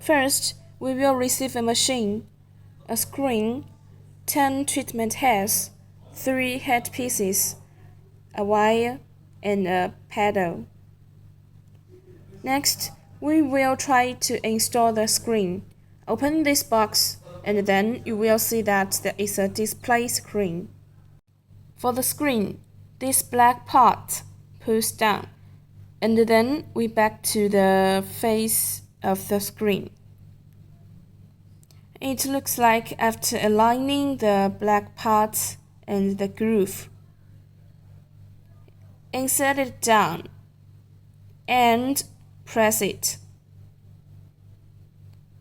First, we will receive a machine, a screen, 10 treatment heads, 3 headpieces, a wire, and a paddle. Next, we will try to install the screen. Open this box, and then you will see that there is a display screen. For the screen, this black part pulls down, and then we back to the face of the screen. It looks like after aligning the black part and the groove. Insert it down and press it.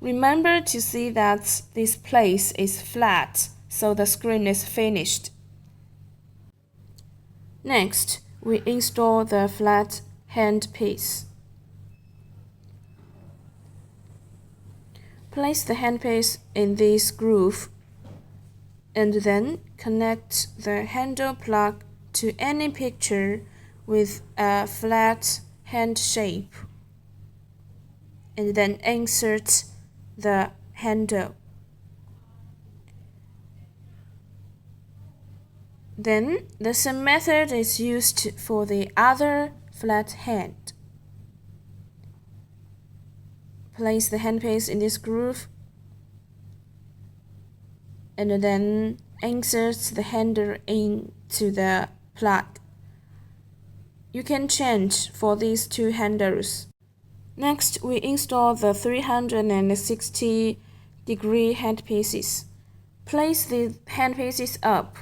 Remember to see that this place is flat, so the screen is finished. Next, we install the flat handpiece. Place the handpiece in this groove, and then connect the handle plug to any picture with a flat hand shape, and then insert the handle. Then the same method is used for the other flat hand. Place the handpiece in this groove, and then insert the handle into the plug. You can change for these two handles. Next, we install the 360-degree handpieces. Place the handpieces up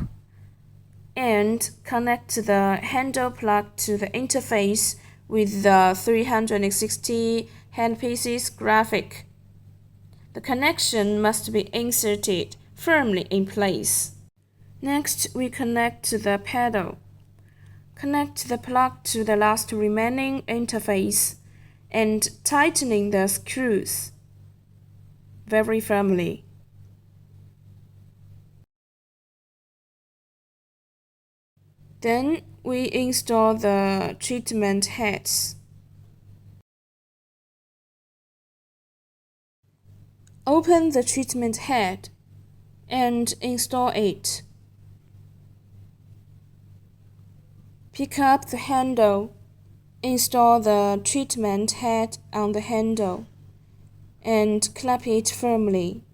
and connect the handle plug to the interface with the 360 handpieces graphic. The connection must be inserted firmly in place. Next, we connect the paddle. Connect the plug to the last remaining interface and tightening the screws very firmly. Then we install the treatment heads. Open the treatment head and install it. Pick up the handle, install the treatment head on the handle, and clamp it firmly.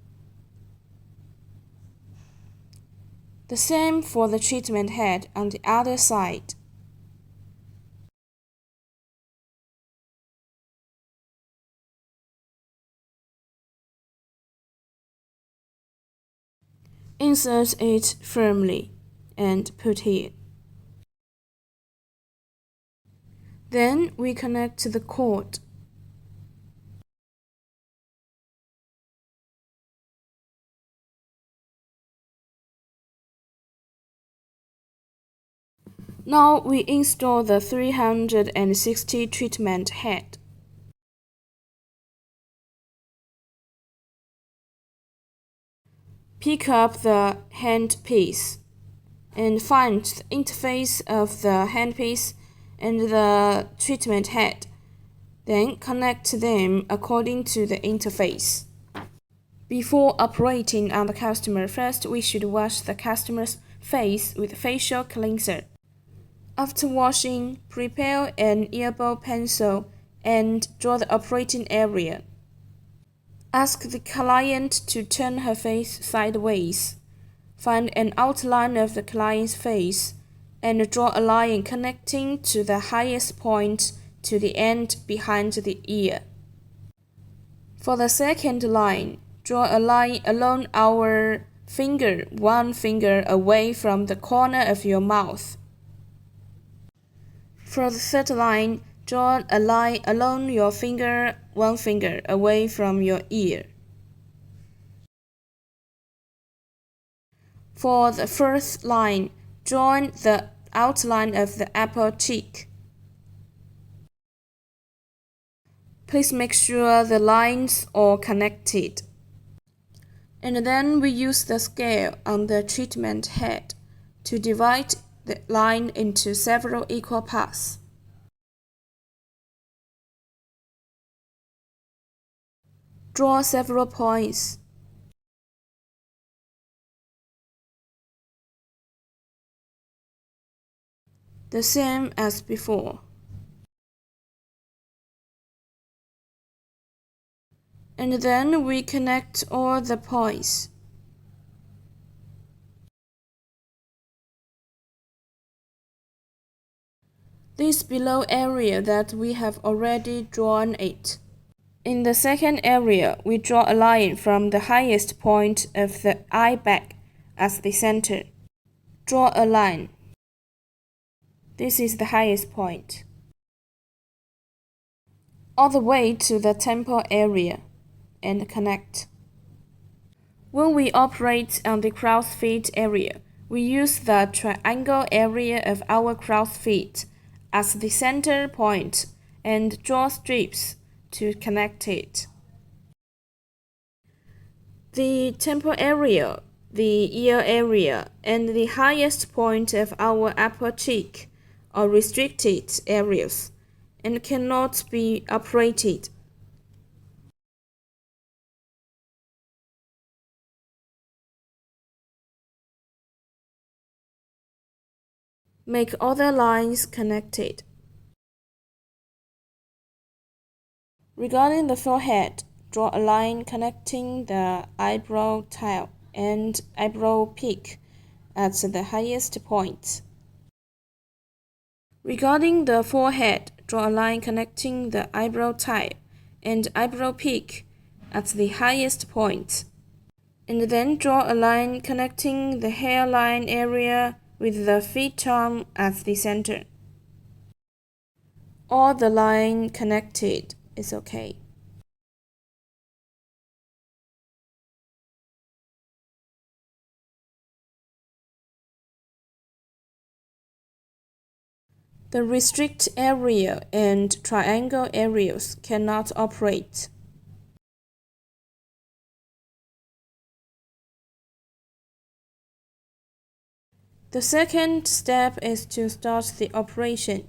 The same for the treatment head on the other side. Insert it firmly and put here. Then we connect the cord. Now we install the 360 treatment head. Pick up the handpiece and find the interface of the handpiece and the treatment head. Then connect them according to the interface. Before operating on the customer, first we should wash the customer's face with facial cleanser. After washing, prepare an airball pencil and draw the operating area. Ask the client to turn her face sideways. Find an outline of the client's face and draw a line connecting to the highest point to the end behind the ear. For the second line, draw a line along our finger, one finger away from the corner of your mouth. For the third line, draw a line along your finger, one finger away from your ear. For the fourth line, draw the outline of the upper cheek. Please make sure the lines are connected. And then we use the scale on the treatment head to divide the line into several equal parts. Draw several points. The same as before. And then we connect all the points. This below area that we have already drawn it. In the second area, we draw a line from the highest point of the eye bag as the center. Draw a line. This is the highest point. All the way to the temple area and connect. When we operate on the crow's feet area, we use the triangle area of our crow's feet as the center point and draw strips to connect it. The temple area, the ear area, and the highest point of our upper cheek are restricted areas and cannot be operated. Make other lines connected. Regarding the forehead, draw a line connecting the eyebrow tile and eyebrow peak at the highest point. Regarding the forehead, draw a line connecting the eyebrow tile and eyebrow peak at the highest point. And then draw a line connecting the hairline area with the feet arm at the center. All the line connected is okay. The restrict area and triangle areas cannot operate. The second step is to start the operation.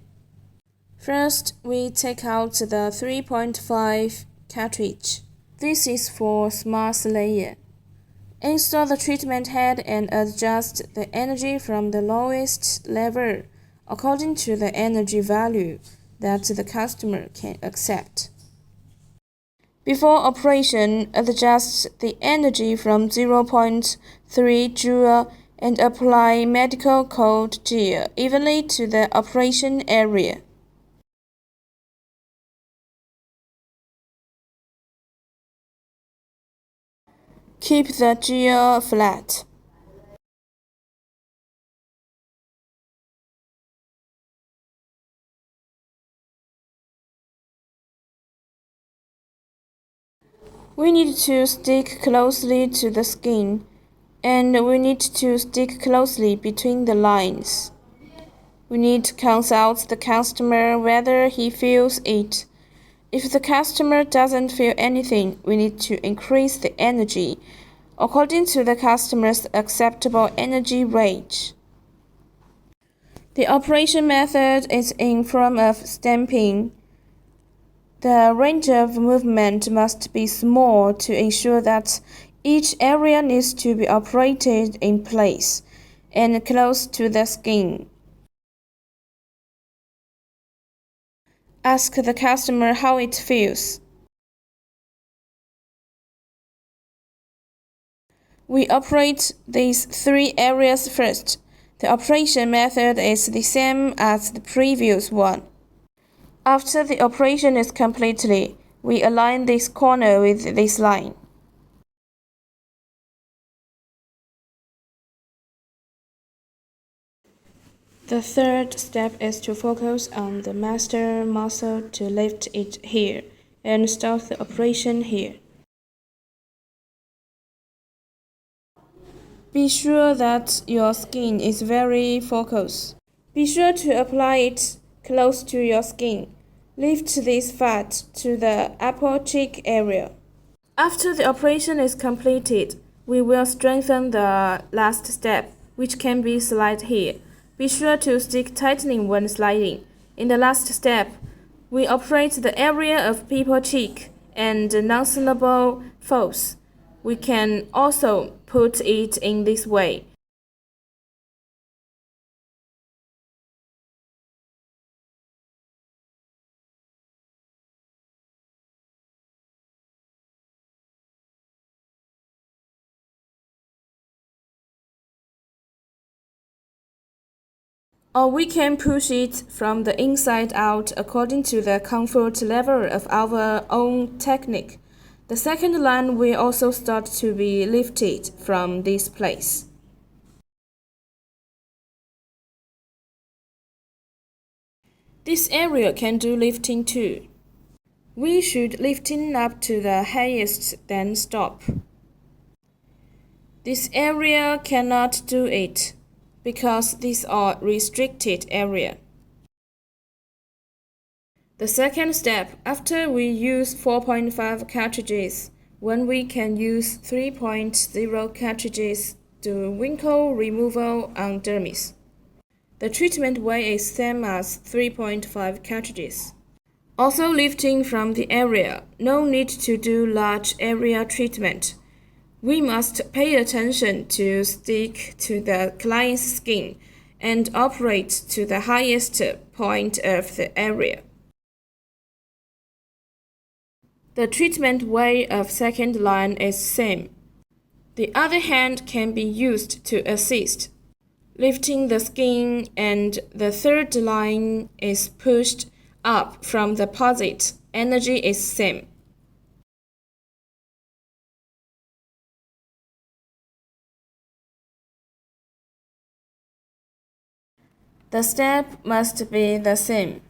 First, we take out the 3.5 cartridge. This is for smart layer. Install the treatment head and adjust the energy from the lowest level according to the energy value that the customer can accept. Before operation, adjust the energy from 0.3 joule and apply medical cold gel evenly to the operation area. Keep the gel flat. We need to stick closely to the skin, and we need to stick closely between the lines. We need to consult the customer whether he feels it. If the customer doesn't feel anything, we need to increase the energy according to the customer's acceptable energy range. The operation method is in form of stamping. The range of movement must be small to ensure that each area needs to be operated in place and close to the skin. Ask the customer how it feels. We operate these three areas first. The operation method is the same as the previous one. After the operation is completely, we align this corner with this line. The third step is to focus on the master muscle to lift it here and start the operation here. Be sure that your skin is very focused. Be sure to apply it close to your skin. Lift this fat to the upper cheek area. After the operation is completed, we will strengthen the last step, which can be slide here. Be sure to stick tightening when sliding. In the last step, we operate the area of people cheek and non-suitable folds. We can also put it in this way. Or we can push it from the inside out according to the comfort level of our own technique. The second line will also start to be lifted from this place. This area can do lifting too. We should lifting up to the highest, then stop. This area cannot do it, because these are restricted area. The second step, after we use 4.5 cartridges, when we can use 3.0 cartridges to wrinkle removal on dermis. The treatment way is same as 3.5 cartridges. Also lifting from the area, no need to do large area treatment. We must pay attention to stick to the client's skin and operate to the highest point of the area. The treatment way of second line is same. The other hand can be used to assist, lifting the skin, and the third line is pushed up from the posit. Energy is same. The step must be the same.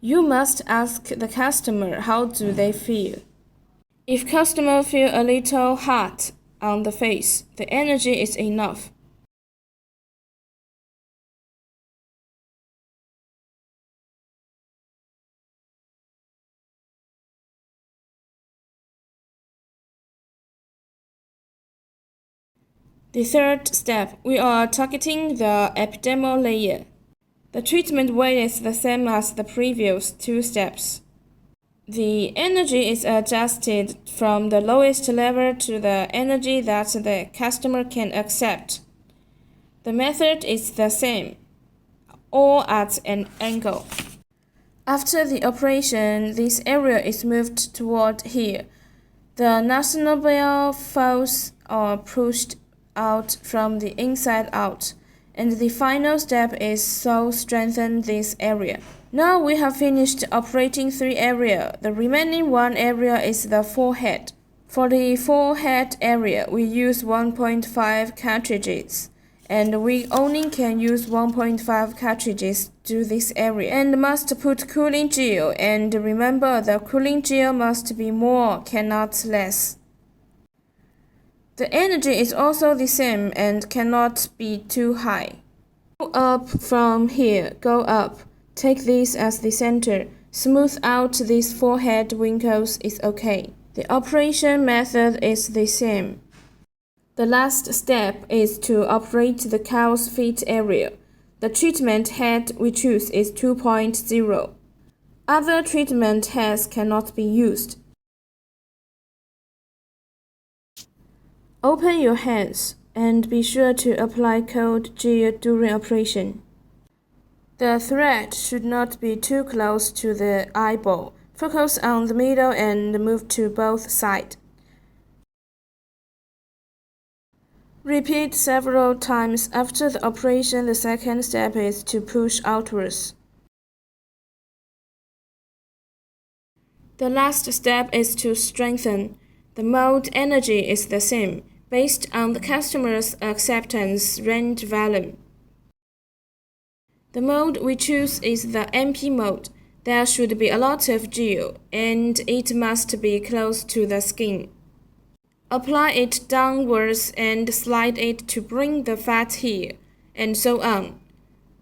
You must ask the customer how do they feel. If customer feel a little hot on the face, the energy is enough. The third step, we are targeting the epidermal layer. The treatment way is the same as the previous two steps. The energy is adjusted from the lowest level to the energy that the customer can accept. The method is the same, all at an angle. After the operation, this area is moved toward here. The nasoneal folds are pushed out from the inside out, and the final step is to strengthen this area. Now we have finished operating 3 areas. The remaining 1 area is the forehead. For the forehead area, we use 1.5 cartridges, and we only can use 1.5 cartridges to this area, and must put cooling gel, and remember the cooling gel must be more, cannot less. The energy is also the same and cannot be too high. Go up from here, go up. Take this as the center. Smooth out these forehead wrinkles is okay. The operation method is the same. The last step is to operate the cow's feet area. The treatment head we choose is 2.0. Other treatment heads cannot be used. Open your hands and be sure to apply cold gel during operation. The thread should not be too close to the eyeball. Focus on the middle and move to both sides. Repeat several times. After the operation, the second step is to push outwards. The last step is to strengthen. The mold energy is the same, based on the customer's acceptance range volume. The mold we choose is the MP mold. There should be a lot of gel, and it must be close to the skin. Apply it downwards and slide it to bring the fat here, and so on.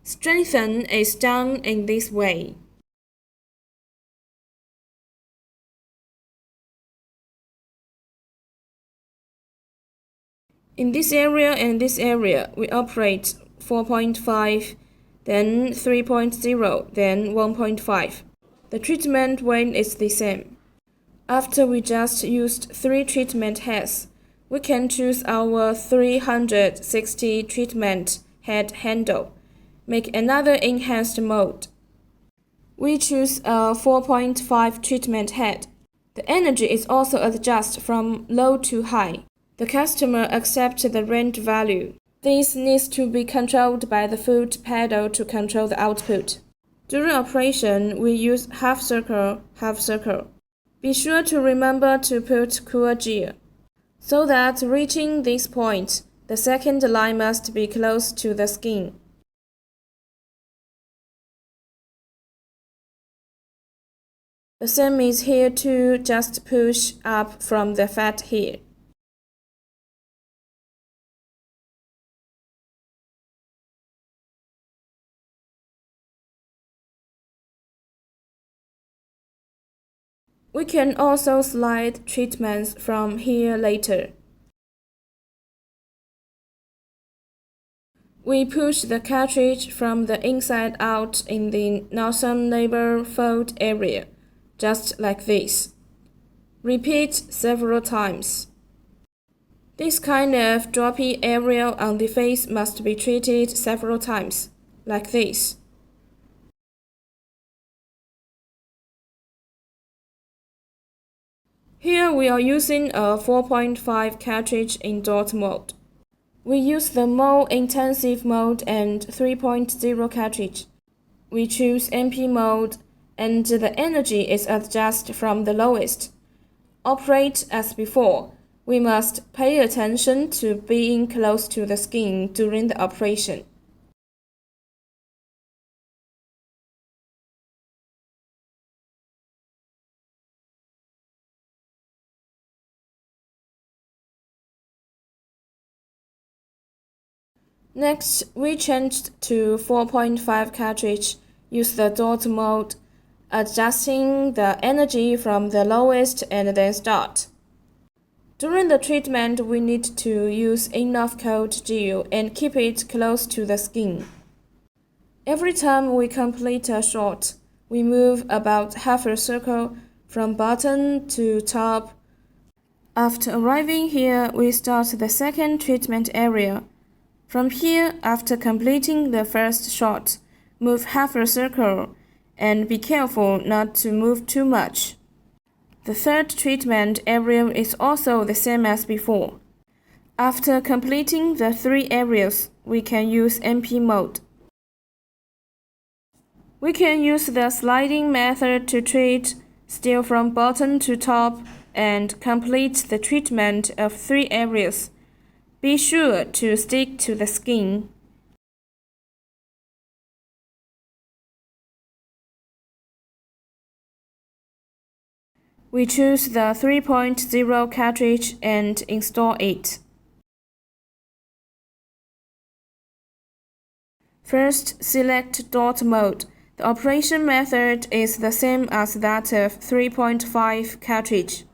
Strengthen is done in this way. In this area and this area, we operate 4.5. then 3.0, then 1.5. The treatment weight is the same. After we just used 3 treatment heads, we can choose our 360 treatment head handle. Make another enhanced mode. We choose a 4.5 treatment head. The energy is also adjusted from low to high. The customer accepts the range value. This needs to be controlled by the foot pedal to control the output. During operation, we use half circle, half circle. Be sure to remember to put cool gear. So that reaching this point, the second line must be close to the skin. The same is here too, just push up from the fat here. We can also slide treatments from here later. We push the cartridge from the inside out in the northern neighbor fold area, just like this. Repeat several times. This kind of droppy area on the face must be treated several times, like this. Here we are using a 4.5 cartridge in dot mode. We use the more intensive mode and 3.0 cartridge. We choose MP mode and the energy is adjusted from the lowest. Operate as before. We must pay attention to being close to the skin during the operation. Next, we changed to 4.5 cartridge, use the dot mode, adjusting the energy from the lowest and then start. During the treatment, we need to use enough cold gel and keep it close to the skin. Every time we complete a shot, we move about half a circle from bottom to top. After arriving here, we start the second treatment area. From here, after completing the first shot, move half a circle and be careful not to move too much. The third treatment area is also the same as before. After completing the 3 areas, we can use MP mode. We can use the sliding method to treat, still from bottom to top, and complete the treatment of 3 areas. Be sure to stick to the skin. We choose the 3.0 cartridge and install it. First, select dot mode. The operation method is the same as that of 3.5 cartridge.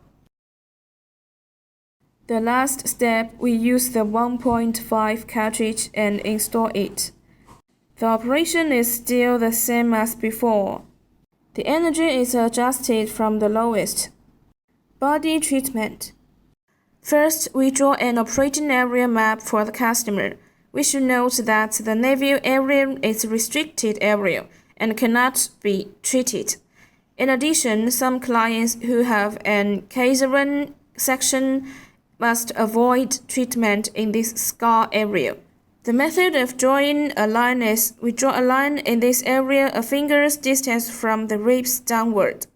The last step, we use the 1.5 cartridge and install it. The operation is still the same as before. The energy is adjusted from the lowest. Body treatment. First, we draw an operating area map for the customer. We should note that the navel area is a restricted area and cannot be treated. In addition, some clients who have an caesarean section must avoid treatment in this scar area. The method of drawing a line is we draw a line in this area a finger's distance from the ribs downward.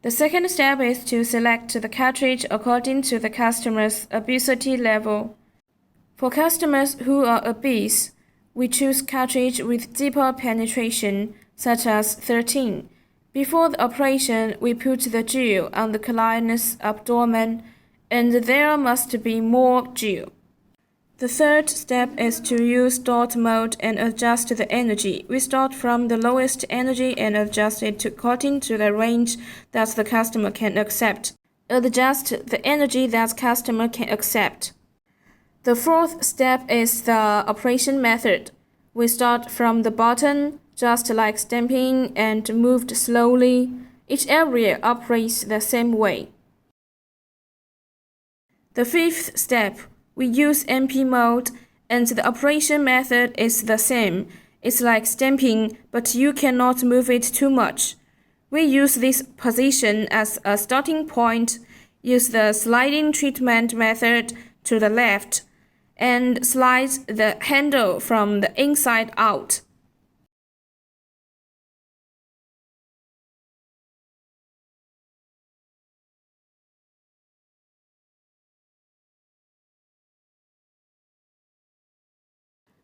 The second step is to select the cartridge according to the customer's obesity level. For customers who are obese, we choose cartridge with deeper penetration, such as 13. Before the operation, we put the gel on the client's abdomen, and there must be more gel. The third step is to use dot mode and adjust the energy. We start from the lowest energy and adjust it according to the range that the customer can accept. Adjust the energy that customer can accept. The fourth step is the operation method. We start from the bottom, just like stamping, and moved slowly. Each area operates the same way. The fifth step, we use MP mode, and the operation method is the same. It's like stamping, but you cannot move it too much. We use this position as a starting point, use the sliding treatment method to the left, and slide the handle from the inside out.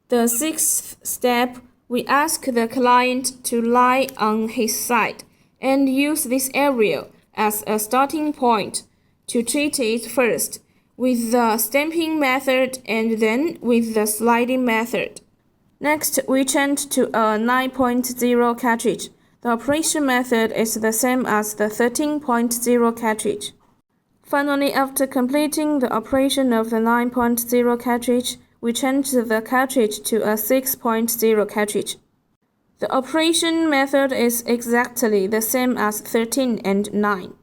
The sixth step, we ask the client to lie on his side and use this area as a starting point to treat it first with the stamping method and then with the sliding method. Next, we change to a 9.0 cartridge. The operation method is the same as the 13.0 cartridge. Finally, after completing the operation of the 9.0 cartridge, we change the cartridge to a 6.0 cartridge. The operation method is exactly the same as 13 and 9.